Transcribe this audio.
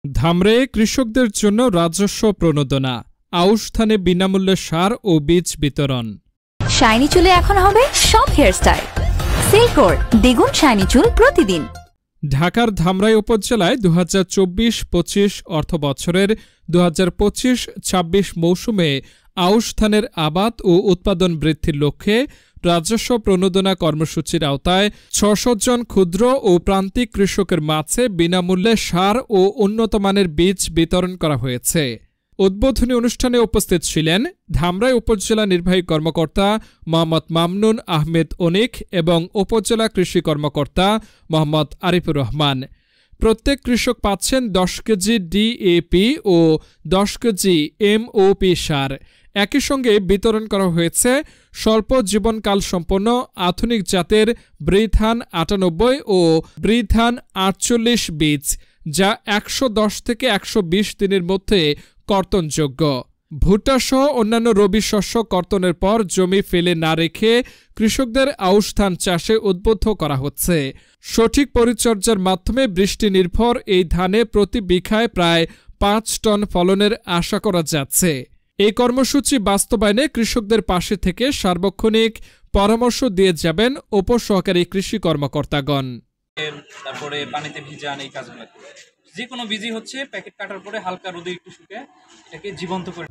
ধামরাইয়ে কৃষকদের জন্য রাজস্ব প্রণোদনা, আউশ ধানে বিনামূল্যে সার ও বীজ বিতরণ। শাইনি চুলে এখন হবে সব হেয়ারস্টাইল। সিল্কোর দ্বিগুণ শাইনি চুল প্রতিদিন। ঢাকার ধামরাই উপজেলায় 2024-25 অর্থ বছরের 2025-26 মৌসুমে আউশ ধানের আবাদ ও উৎপাদন বৃদ্ধির লক্ষ্যে রাজস্ব প্রণোদনা কর্মসূচির আওতায় 600 জন ক্ষুদ্র ও প্রান্তিক কৃষকের মাঝে বিনামূল্যে সার ও উন্নতমানের বীজ বিতরণ করা হয়েছে। উদ্বোধনী অনুষ্ঠানে উপস্থিত ছিলেন ধামরাই উপজেলা নির্বাহী কর্মকর্তা মোহাম্মদ মামনুন আহমেদ অনিক এবং উপজেলা কৃষি কর্মকর্তা মোহাম্মদ আরিফুর রহমান। প্রত্যেক কৃষক পাচ্ছেন 10 কেজি ডিএপি ও 10 কেজি এমওপি সার। একই সঙ্গে বিতরণ করা হয়েছে স্বল্প জীবনকাল সম্পন্ন আধুনিক জাতের বৃধান 98 ও বৃধান 48 বীজ, যা 110 থেকে 120 দিনের মধ্যে কর্তনযোগ্য। ভুট্টা সহ অন্যান্য রবি শস্য কর্তনের পর জমি ফেলে না রেখে কৃষকদের আউশ ধান চাষে উদ্বুদ্ধ করা হচ্ছে। সঠিক পরিচর্যার মাধ্যমে বৃষ্টি নির্ভর এই ধানে প্রতি বিঘায় প্রায় 5 টন ফলনের আশা করা যাচ্ছে। এই কর্মসূচি বাস্তবায়নে কৃষকদের পাশে থেকে সার্বক্ষণিক পরামর্শ দিয়ে যাবেন উপসহকারী কৃষি কর্মকর্তাগণ। তারপরে পানিতে ভিজান, এই কাজগুলো যে কোনো বীজই হচ্ছে প্যাকেট কাটার পরে হালকা রোদে একটু শুকিয়ে এটাকে জীবন্ত করে